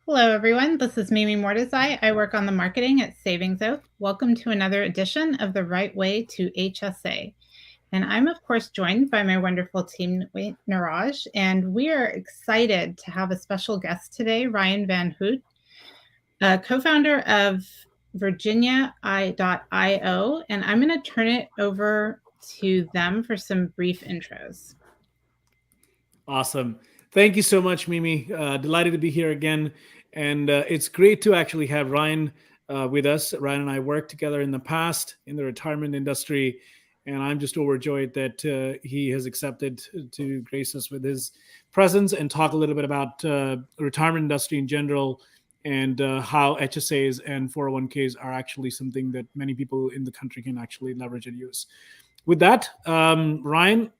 Hello, everyone. This is Mimi Mordezai. I work on the marketing at Savings Oak. Welcome to another edition of The Right Way to HSA. And I'm, of course, joined by my wonderful teammate, Niraj. And we are excited to have a special guest today, Ryan Van Hoot, co-founder of Virginia.io. And I'm going to turn it over to them for some brief intros. Awesome. Thank you so much, Mimi. Delighted to be here again. And it's great to actually have Ryan with us. Ryan and I worked together in the past in the retirement industry. And I'm just overjoyed that he has accepted to grace us with his presence and talk a little bit about the retirement industry in general and how HSAs and 401ks are actually something that many people in the country can actually leverage and use. With that, Ryan,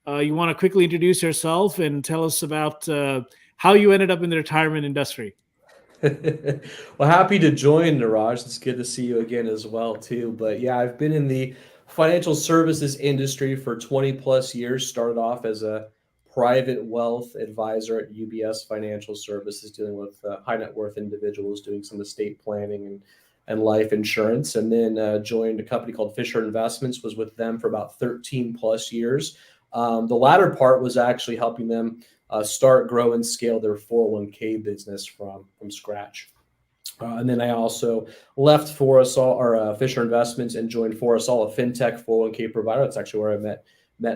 you want to quickly introduce yourself and tell us about how you ended up in the retirement industry? Well, happy to join, Niraj. It's good to see you again as well, too. But yeah, I've been in the financial services industry for 20 plus years. Started off as a private wealth advisor at UBS Financial Services, dealing with high net worth individuals, doing some estate planning and life insurance. And then joined a company called Fisher Investments, was with them for about 13 plus years. The latter part was actually helping them start, grow, and scale their 401k business from scratch. And then I also left Forasol or Fisher Investments and joined Forasol, a fintech 401k provider. That's actually where I met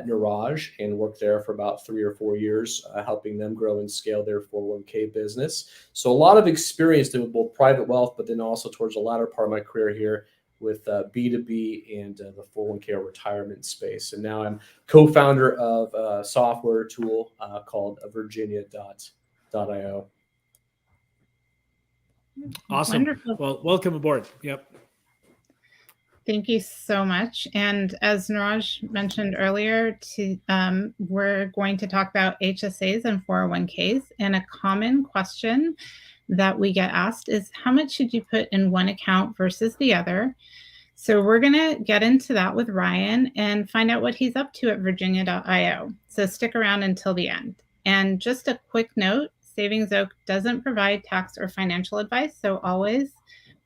Niraj and worked there for about 3 or 4 years, helping them grow and scale their 401k business. So a lot of experience with both private wealth, but then also towards the latter part of my career here with B2B and the 401k or retirement space. And now I'm co-founder of a software tool called Virginia.io. Awesome. Wonderful. Well, welcome aboard. Yep. Thank you so much. And as Niraj mentioned earlier, we're going to talk about HSAs and 401ks. And a common question that we get asked is, how much should you put in one account versus the other? So we're going to get into that with Ryan and find out what he's up to at Virginia.io. So stick around until the end. And just a quick note, Savings Oak doesn't provide tax or financial advice. So always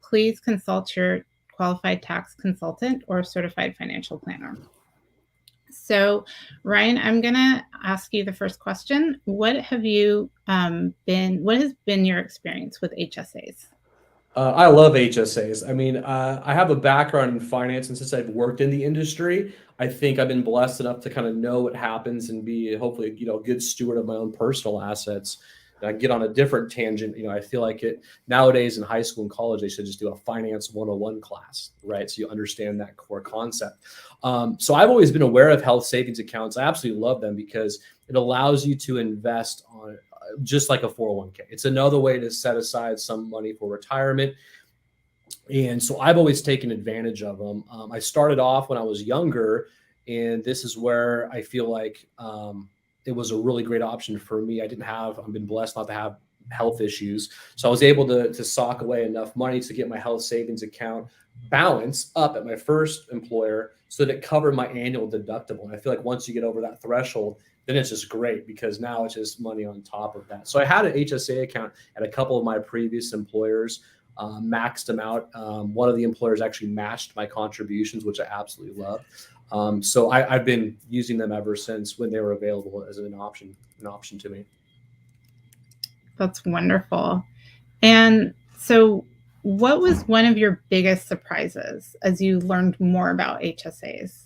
please consult your qualified tax consultant or certified financial planner. So, Ryan, I'm going to ask you the first question. What has been your experience with HSAs? I love HSAs. I mean, I have a background in finance, and since I've worked in the industry, I think I've been blessed enough to kind of know what happens and be hopefully, a good steward of my own personal assets. And I get on a different tangent. I feel like it nowadays in high school and college, they should just do a finance 101 class, right? So you understand that core concept. So I've always been aware of health savings accounts. I absolutely love them because it allows you to invest on just like a 401k. It's another way to set aside some money for retirement. And so I've always taken advantage of them. I started off when I was younger, and this is where I feel like it was a really great option for me. I've been blessed not to have health issues. So I was able to sock away enough money to get my health savings account balance up at my first employer so that it covered my annual deductible. And I feel like once you get over that threshold, then it's just great because now it's just money on top of that. So I had an HSA account at a couple of my previous employers, maxed them out. One of the employers actually matched my contributions, which I absolutely love. So I've been using them ever since when they were available as an option to me. That's wonderful. And so, what was one of your biggest surprises as you learned more about HSAs?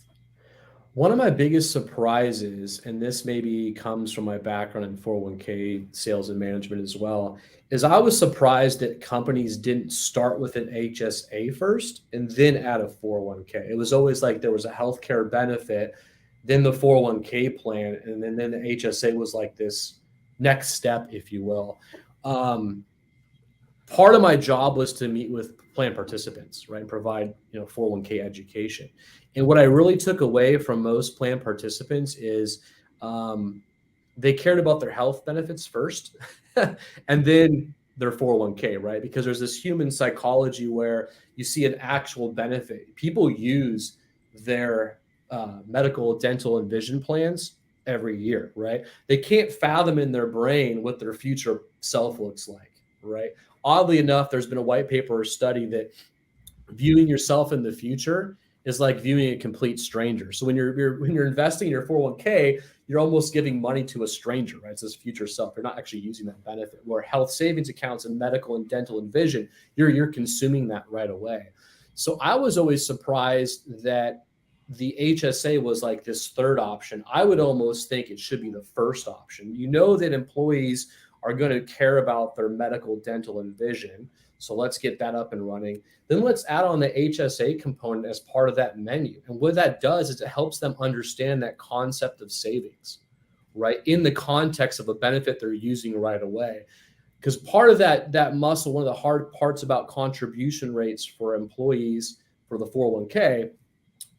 One of my biggest surprises, and this maybe comes from my background in 401k sales and management as well, is I was surprised that companies didn't start with an HSA first and then add a 401k. It was always like there was a healthcare benefit, then the 401k plan, and then the HSA was like this next step, if you will. Um, Part of my job was to meet with plan participants, right, and provide 401k education. And what I really took away from most plan participants is um, they cared about their health benefits first, and then their 401k, right? Because there's this human psychology where you see an actual benefit. People use their medical, dental, and vision plans every year, right? They can't fathom in their brain what their future self looks like, right? Oddly enough, there's been a white paper or study that viewing yourself in the future is like viewing a complete stranger. So when you're investing in your 401k, you're almost giving money to a stranger, right? It's this future self. You're not actually using that benefit. Where health savings accounts and medical and dental and vision, you're consuming that right away. So I was always surprised that the HSA was like this third option. I would almost think it should be the first option. You know that employees are going to care about their medical, dental, and vision. So let's get that up and running. Then let's add on the HSA component as part of that menu. And what that does is it helps them understand that concept of savings, right? In the context of a benefit they're using right away. Because part of that muscle, one of the hard parts about contribution rates for employees for the 401k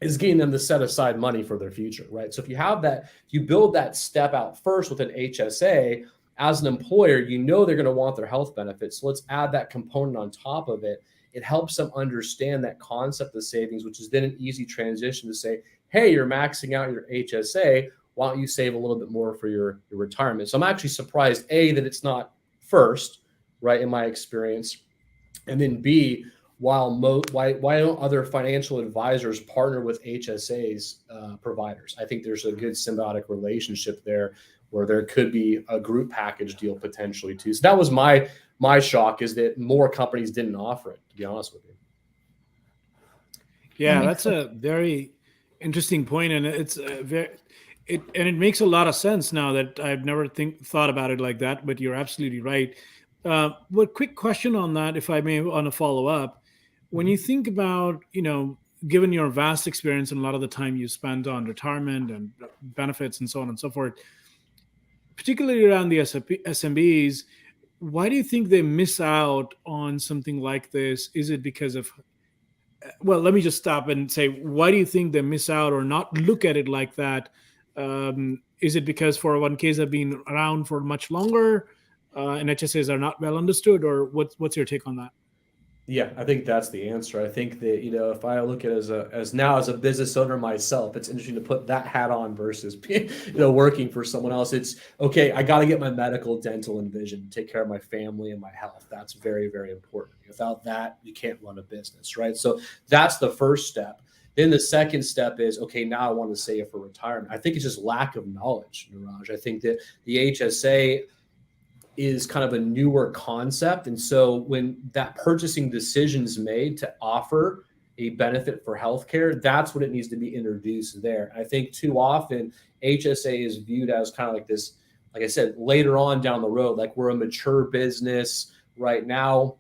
is getting them to set aside money for their future, right? So if you have that, you build that step out first with an HSA. As an employer, you know they're going to want their health benefits. So let's add that component on top of it. It helps them understand that concept of savings, which is then an easy transition to say, hey, you're maxing out your HSA. Why don't you save a little bit more for your retirement? So I'm actually surprised, A, that it's not first, right, in my experience. And then B, why don't other financial advisors partner with HSAs providers? I think there's a good symbiotic relationship there where there could be a group package deal potentially too. So that was my shock, is that more companies didn't offer it, to be honest with you. Yeah, that's a very interesting point, and it makes a lot of sense now that I've never thought about it like that. But you're absolutely right. But quick question on that, if I may, on a follow up. When you think about, given your vast experience and a lot of the time you spent on retirement and benefits and so on and so forth, particularly around the SMBs, why do you think they miss out on something like this? Is it because of, well, let me just stop and say, why do you think they miss out or not look at it like that? Is it because 401ks have been around for much longer and HSAs are not well understood, or what's your take on that? Yeah, I think that's the answer. I think that, if I look at it as a business owner myself, it's interesting to put that hat on versus working for someone else. It's okay, I got to get my medical, dental, and vision, take care of my family and my health. That's very, very important. Without that, you can't run a business, right? So that's the first step. Then the second step is, okay, now I want to save for retirement. I think it's just lack of knowledge, Niraj. I think that the HSA is kind of a newer concept. And so when that purchasing decision is made to offer a benefit for healthcare, that's when it needs to be introduced there. I think too often HSA is viewed as kind of like this, like I said, later on down the road, like we're a mature business right now.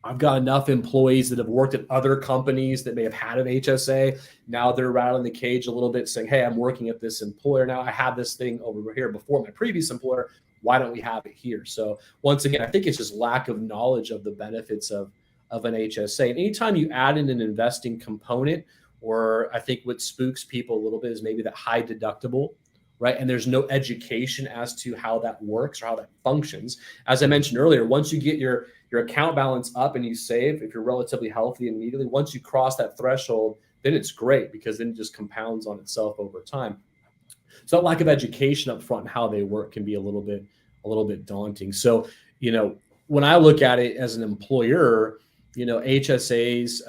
I've got enough employees that have worked at other companies that may have had an HSA. Now they're rattling the cage a little bit saying, hey, I'm working at this employer now. I had this thing over here before my previous employer. Why don't we have it here? So once again, I think it's just lack of knowledge of the benefits of an HSA. And anytime you add in an investing component, or I think what spooks people a little bit is maybe that high deductible, right? And there's no education as to how that works or how that functions. As I mentioned earlier, once you get your account balance up and you save, if you're relatively healthy immediately, once you cross that threshold, then it's great because then it just compounds on itself over time. So that lack of education up front and how they work can be a little bit daunting. So, when I look at it as an employer, HSAs,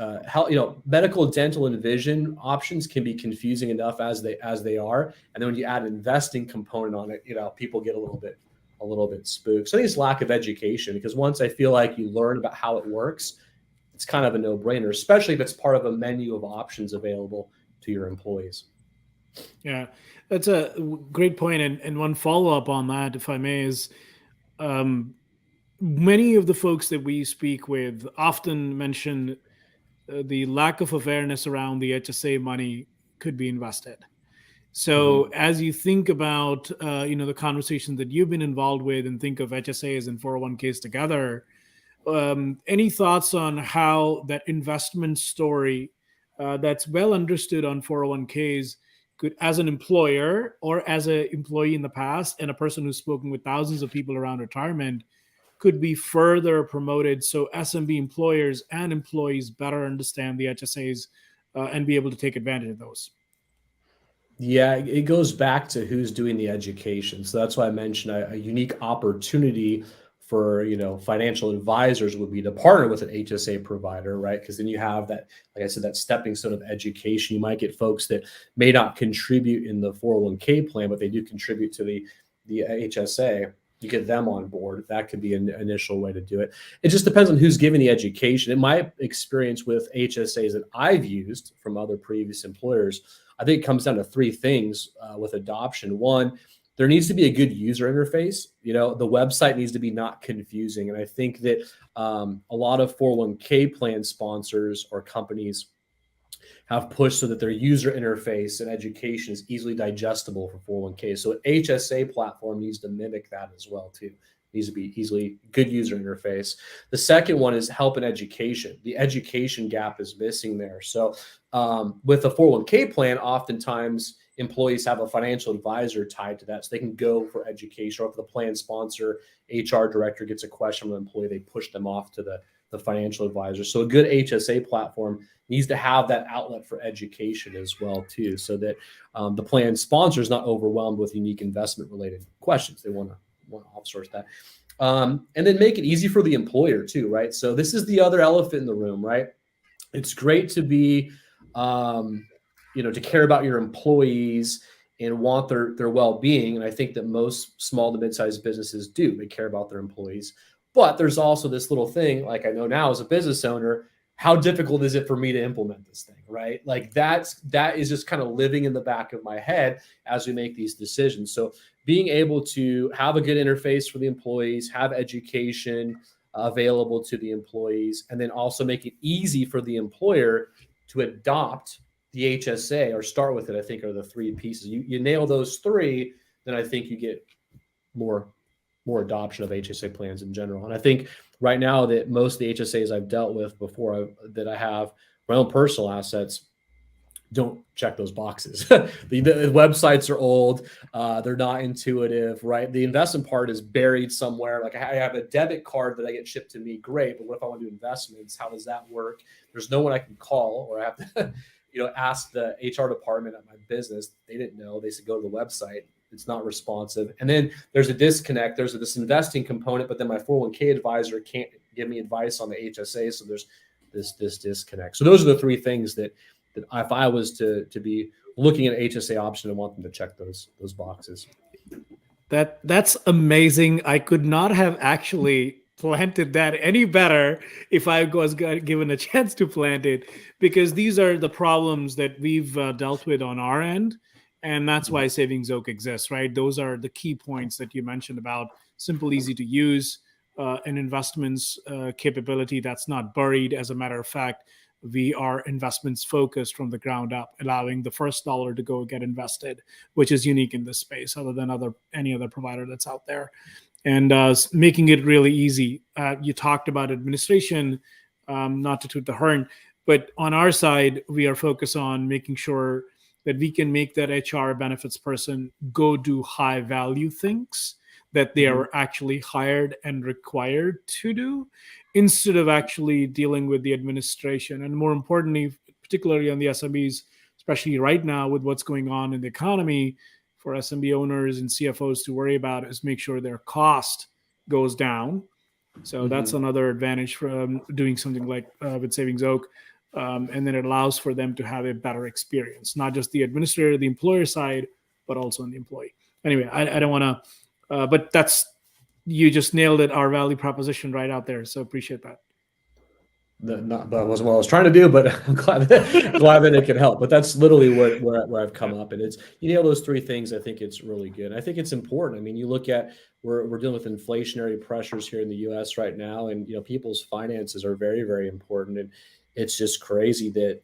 medical, dental, and vision options can be confusing enough as they are. And then when you add an investing component on it, people get a little bit spooked. So I think it's lack of education, because once I feel like you learn about how it works, it's kind of a no-brainer, especially if it's part of a menu of options available to your employees. Yeah, that's a great point. And one follow-up on that, if I may, is many of the folks that we speak with often mention the lack of awareness around the HSA money could be invested. So as you think about, the conversation that you've been involved with and think of HSAs and 401ks together, any thoughts on how that investment story that's well understood on 401ks could, as an employer or as an employee in the past and a person who's spoken with thousands of people around retirement, could be further promoted so SMB employers and employees better understand the HSAs and be able to take advantage of those? Yeah, it goes back to who's doing the education. So that's why I mentioned a unique opportunity for financial advisors would be to partner with an HSA provider, right? Because then you have that, like I said, that stepping stone of education. You might get folks that may not contribute in the 401k plan, but they do contribute to the HSA. You get them on board. That could be an initial way to do it. It just depends on who's giving the education. In my experience with HSAs that I've used from other previous employers, I think it comes down to three things with adoption. One, there needs to be a good user interface. The website needs to be not confusing. And I think that a lot of 401k plan sponsors or companies have pushed so that their user interface and education is easily digestible for 401k. So an HSA platform needs to mimic that as well too. It needs to be easily good user interface. The second one is help in education. The education gap is missing there. So with a 401k plan, oftentimes employees have a financial advisor tied to that, so they can go for education. Or if the plan sponsor, HR director gets a question from an employee, they push them off to the financial advisor. So a good HSA platform needs to have that outlet for education as well too, so that the plan sponsor is not overwhelmed with unique investment related questions. They want to outsource that. And then make it easy for the employer too, right? So this is the other elephant in the room, right? It's great to be to care about your employees and want their well-being. And I think that most small to mid-sized businesses do. They care about their employees. But there's also this little thing, like I know now as a business owner, how difficult is it for me to implement this thing, right? Like that is just kind of living in the back of my head as we make these decisions. So being able to have a good interface for the employees, have education available to the employees, and then also make it easy for the employer to adopt the HSA or start with it, I think are the three pieces. You nail those three, then I think you get more adoption of HSA plans in general. And I think right now that most of the HSAs I've dealt with before that I have my own personal assets don't check those boxes. the websites are old. They're not intuitive, right? The investment part is buried somewhere. Like I have a debit card that I get shipped to me. Great. But what if I want to do investments? How does that work? There's no one I can call, or I have to, ask the HR department at my business. They didn't know. They said, go to the website. It's not responsive. And then there's a disconnect. There's this investing component, but then my 401k advisor can't give me advice on the HSA. So there's this disconnect. So those are the three things that if I was to be looking at HSA option, I want them to check those boxes. That's amazing. I could not have actually planted that any better if I was given a chance to plant it, because these are the problems that we've dealt with on our end. And that's why Savings Oak exists, right? Those are the key points that you mentioned about simple, easy to use, an investments capability that's not buried. As a matter of fact, we are investments focused from the ground up, allowing the first dollar to go get invested, which is unique in this space other than any other provider that's out there. And making it really easy. You talked about administration, not to toot the horn, but on our side, we are focused on making sure that we can make that HR benefits person go do high value things that they are actually hired and required to do, instead of actually dealing with the administration. And more importantly, particularly on the SMBs, especially right now with what's going on in the economy, for SMB owners and CFOs to worry about is make sure their cost goes down. So that's another advantage from doing something like with Savings Oak. And then it allows for them to have a better experience, not just the administrator, the employer side, but also on the employee. Anyway, I don't want to, but you just nailed it, our value proposition right out there. So appreciate that. That wasn't what I was trying to do, but I'm glad that it can help. But that's literally where I've come up. And it's, those three things, I think it's really good. I think it's important. I mean, you look at, we're dealing with inflationary pressures here in the US right now, and, people's finances are very, very important. And it's just crazy that,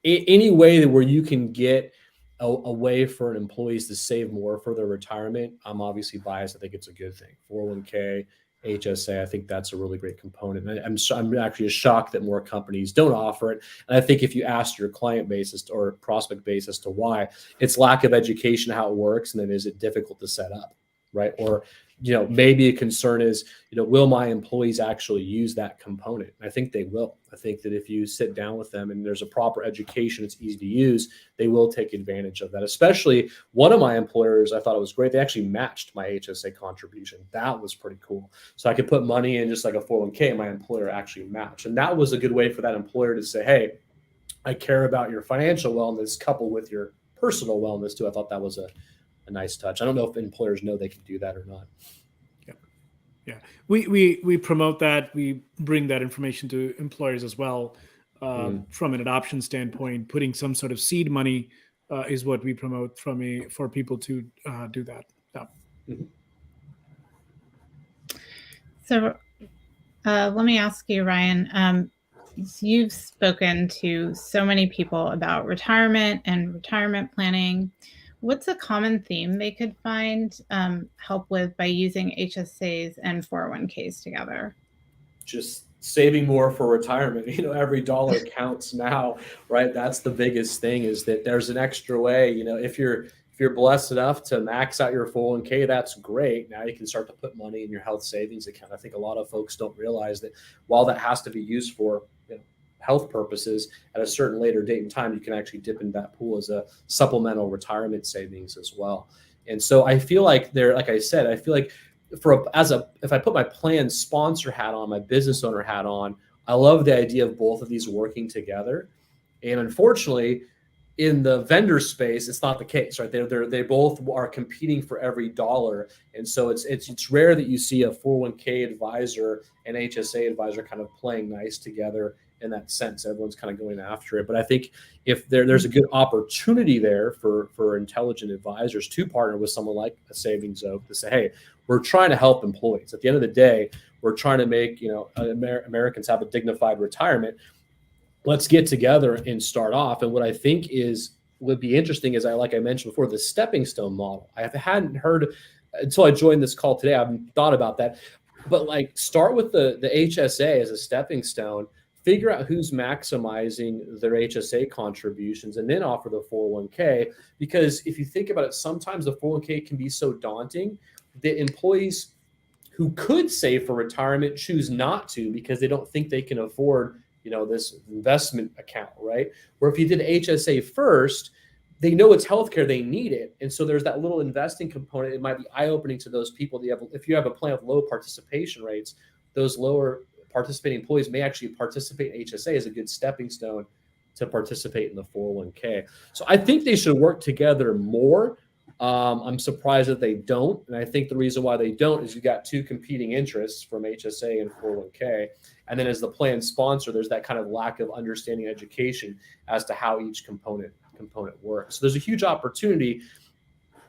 any way where you can get a way for employees to save more for their retirement, I'm obviously biased. I think it's a good thing. 401k, HSA, I think that's a really great component. And I'm actually shocked that more companies don't offer it. And I think if you ask your client base or prospect base as to why, it's lack of education, how it works, and then is it difficult to set up, right? Or maybe a concern is, will my employees actually use that component? I think they will. I think that if you sit down with them and there's a proper education, it's easy to use, they will take advantage of that. Especially one of my employers, I thought it was great. They actually matched my HSA contribution. That was pretty cool. So I could put money in just like a 401k and my employer actually matched. And that was a good way for that employer to say, hey, I care about your financial wellness coupled with your personal wellness too. I thought that was a nice touch. I don't know if employers know they can do that or not. Yeah. We promote that. We bring that information to employers as well. From an adoption standpoint, putting some sort of seed money is what we promote for people to do that. Yeah. Mm-hmm. So let me ask you, Ryan, you've spoken to so many people about retirement and retirement planning. What's a common theme they could find help with by using HSAs and 401ks together? Just saving more for retirement. Every dollar counts now, right? That's the biggest thing, is that there's an extra way. If you're blessed enough to max out your 401k, that's great. Now you can start to put money in your health savings account. I think a lot of folks don't realize that while that has to be used for health purposes, at a certain later date and time, you can actually dip into that pool as a supplemental retirement savings as well. And so I feel like like I said, I feel like if I put my plan sponsor hat on, my business owner hat on, I love the idea of both of these working together. And unfortunately, in the vendor space, it's not the case, right? They both are competing for every dollar. And so it's rare that you see a 401k advisor and HSA advisor kind of playing nice together in that sense. Everyone's kind of going after it. But I think if there's a good opportunity there for intelligent advisors to partner with someone like a Savings Oak to say, hey, we're trying to help employees. At the end of the day, we're trying to make Americans have a dignified retirement. Let's get together and start off. And what I think would be interesting is, like I mentioned before, the stepping stone model. I hadn't heard until I joined this call today. I haven't thought about that. But start with the HSA as a stepping stone. Figure out who's maximizing their HSA contributions, and then offer the 401k. Because if you think about it, sometimes the 401k can be so daunting that employees who could save for retirement choose not to because they don't think they can afford, this investment account, right? Where if you did HSA first, they know it's healthcare, they need it. And so there's that little investing component. It might be eye-opening to those people. If you have a plan of low participation rates, those lower participating employees may actually participate in HSA as a good stepping stone to participate in the 401k. So I think they should work together more. I'm surprised that they don't. And I think the reason why they don't is you've got two competing interests from HSA and 401k. And then as the plan sponsor, there's that kind of lack of understanding and education as to how each component works. So there's a huge opportunity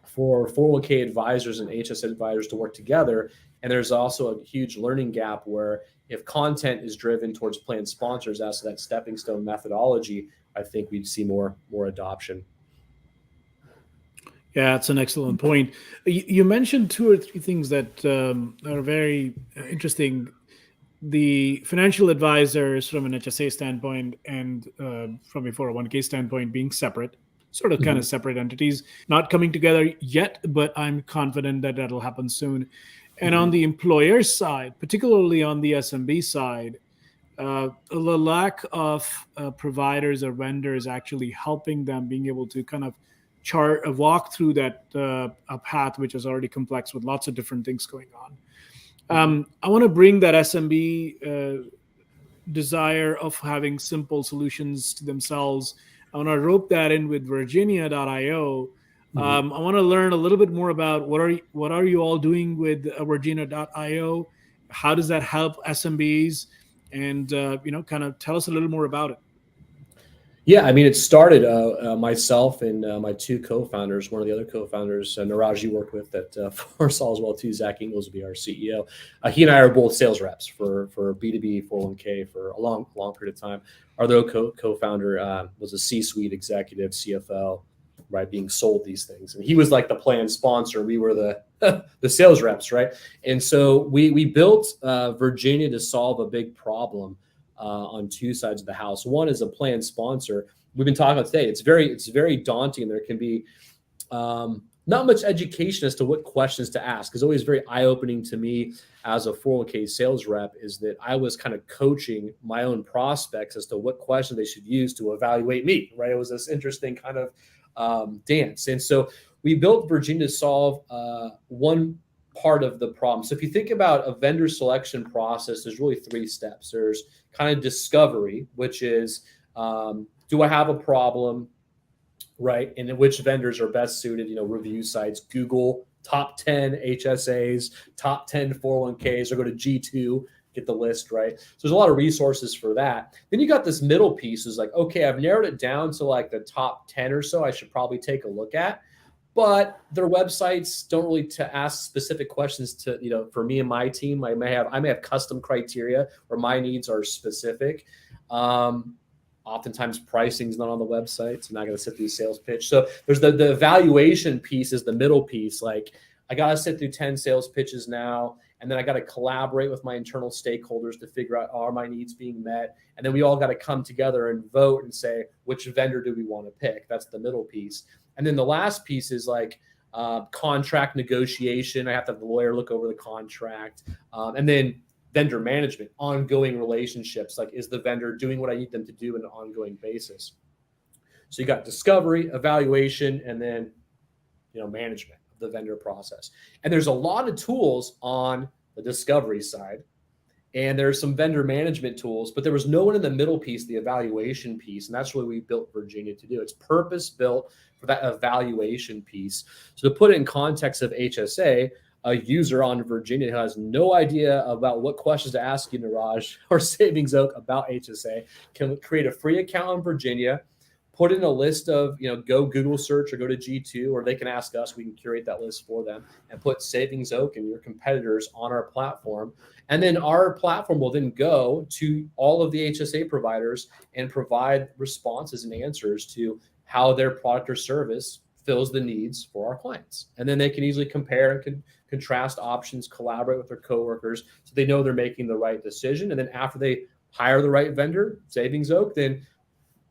for 401k advisors and HSA advisors to work together. And there's also a huge learning gap where if content is driven towards plan sponsors as to that stepping stone methodology, I think we'd see more adoption. Yeah, that's an excellent point. You mentioned two or three things that are very interesting. The financial advisors from an HSA standpoint and from a 401k standpoint being separate, sort of kind of separate entities, not coming together yet, but I'm confident that that'll happen soon. And on the employer side, particularly on the SMB side, the lack of providers or vendors actually helping them being able to kind of walk through that a path which is already complex with lots of different things going on. I want to bring that SMB desire of having simple solutions to themselves. I want to rope that in with Virginia.io. I want to learn a little bit more about what are you all doing with Virginia.io? How does that help SMBs? And kind of tell us a little more about it. Yeah, I mean, it started myself and my two co-founders. One of the other co-founders, Niraj, you worked with at Forsall as well too. Zach Inglesby, our CEO. He and I are both sales reps for B2B 401k for a long period of time. Our other co-founder was a C-suite executive, CFO, right, being sold these things, and he was like the plan sponsor. We were the sales reps, right? And so we built Virginia to solve a big problem. On two sides of the house. One is a plan sponsor. We've been talking about today. It's very daunting. There can be not much education as to what questions to ask. It's always very eye-opening to me as a 401k sales rep, is that I was kind of coaching my own prospects as to what questions they should use to evaluate me, right? It was this interesting kind of dance. And so we built Virginia to solve one part of the problem. So if you think about a vendor selection process, there's really 3 steps. There's kind of discovery, which is, do I have a problem? Right. And which vendors are best suited, review sites, Google, top 10 HSAs, top 10 401ks, or go to G2, get the list, right? So there's a lot of resources for that. Then you got this middle piece is like, okay, I've narrowed it down to like the top 10 or so I should probably take a look at. But their websites don't really to ask specific questions to, for me and my team. I may have custom criteria where my needs are specific. Oftentimes pricing is not on the website, so I'm not going to sit through a sales pitch. So there's the evaluation piece is the middle piece. Like, I got to sit through 10 sales pitches now, and then I got to collaborate with my internal stakeholders to figure out, are my needs being met? And then we all got to come together and vote and say, which vendor do we want to pick? That's the middle piece. And then the last piece is like contract negotiation. I have to have the lawyer look over the contract. And then vendor management, ongoing relationships. Like, is the vendor doing what I need them to do on an ongoing basis? So you got discovery, evaluation, and then, management of the vendor process. And there's a lot of tools on the discovery side, and there's some vendor management tools, but there was no one in the middle piece, the evaluation piece. And that's what we built Virginia to do. It's purpose built for that evaluation piece. So to put it in context of HSA, a user on Virginia who has no idea about what questions to ask you, Niraj, or Savings Oak about HSA, can create a free account on Virginia, put in a list of, go Google search or go to G2, or they can ask us, we can curate that list for them, and put Savings Oak and your competitors on our platform. And then our platform will then go to all of the HSA providers and provide responses and answers to how their product or service fills the needs for our clients. And then they can easily compare and contrast options, collaborate with their coworkers, so they know they're making the right decision. And then after they hire the right vendor, Savings Oak, then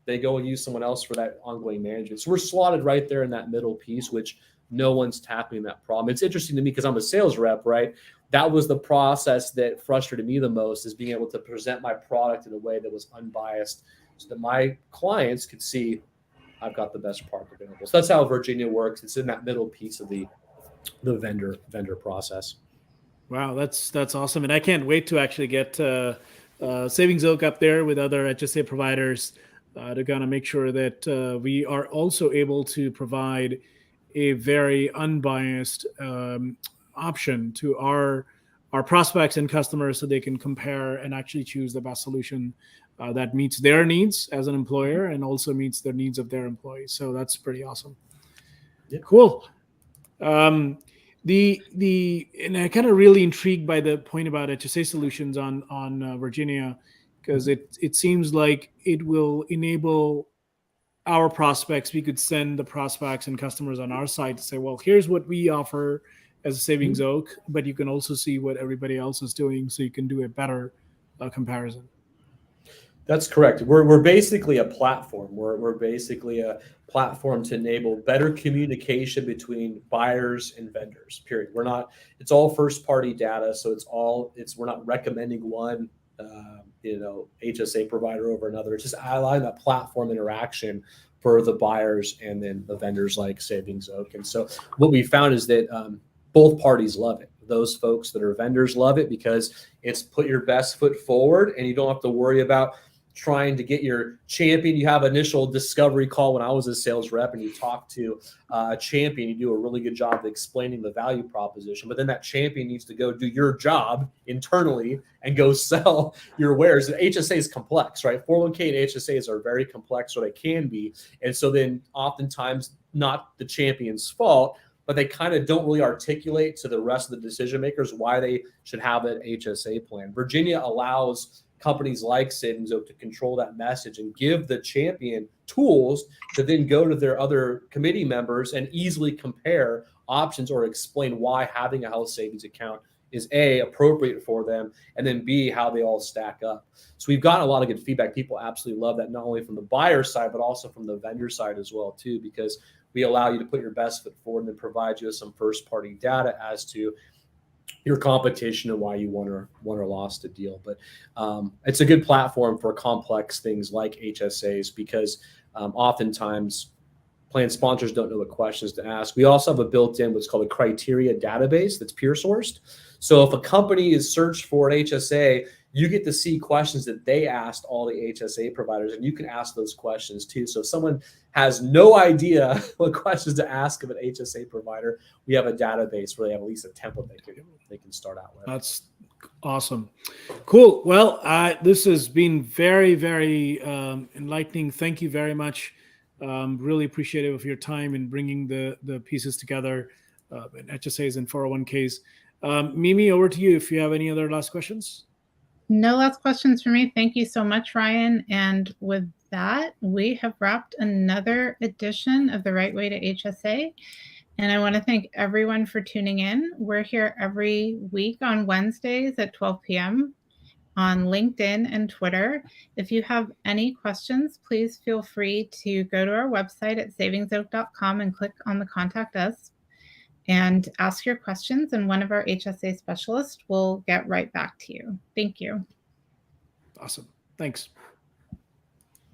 they go and use someone else for that ongoing management. So we're slotted right there in that middle piece, which no one's tackling that problem. It's interesting to me because I'm a sales rep, right? That was the process that frustrated me the most, is being able to present my product in a way that was unbiased so that my clients could see I've got the best product available. So that's how Virginia works. It's in that middle piece of the vendor process. Wow, that's awesome. And I can't wait to actually get Savings Oak up there with other HSA providers to kind of make sure that we are also able to provide a very unbiased option to our prospects and customers, so they can compare and actually choose the best solution that meets their needs as an employer and also meets the needs of their employees. So that's pretty awesome. Yeah. Cool. And I kind of really intrigued by the point about HSA solutions on Virginia, because it seems like it will enable our prospects. We could send the prospects and customers on our side to say, well, here's what we offer as a Savings Oak, but you can also see what everybody else is doing, so you can do a better comparison. That's correct. We're basically a platform. We're basically a platform to enable better communication between buyers and vendors. Period. It's all first party data, so we're not recommending one HSA provider over another. It's just allowing that platform interaction for the buyers and then the vendors like Savings Oak. And so what we found is that both parties love it. Those folks that are vendors love it because it's put your best foot forward, and you don't have to worry about trying to get your champion. You have initial discovery call when I was a sales rep, and you talk to a champion. You do a really good job of explaining the value proposition, but then that champion needs to go do your job internally and go sell your wares. And HSA is complex, right? 401k and HSAs are very complex, or they can be. And so then oftentimes not the champion's fault, but they kind of don't really articulate to the rest of the decision makers why they should have an HSA plan. Virginia allows companies like Savings Oak to control that message and give the champion tools to then go to their other committee members and easily compare options or explain why having a health savings account is A, appropriate for them, and then B, how they all stack up. So we've gotten a lot of good feedback. People absolutely love that, not only from the buyer side, but also from the vendor side as well too, because we allow you to put your best foot forward and then provide you with some first-party data as to your competition and why you won or lost a deal. But it's a good platform for complex things like HSAs because oftentimes plan sponsors don't know what questions to ask. We also have a built-in what's called a criteria database that's peer sourced. So if a company is searched for an HSA, you get to see questions that they asked all the HSA providers, and you can ask those questions too. So if someone has no idea what questions to ask of an HSA provider, we have a database where they have at least a template they can start out with. That's awesome. Cool. Well, this has been very, very enlightening. Thank you very much. Really appreciative of your time in bringing the pieces together in HSAs and 401ks. Mimi, over to you if you have any other last questions. No last questions for me. Thank you so much, Ryan. And with that, we have wrapped another edition of The Right Way to HSA. And I want to thank everyone for tuning in. We're here every week on Wednesdays at 12 p.m. on LinkedIn and Twitter. If you have any questions, please feel free to go to our website at savingsoak.com and click on the Contact Us and ask your questions, and one of our HSA specialists will get right back to you. Thank you. Awesome. Thanks.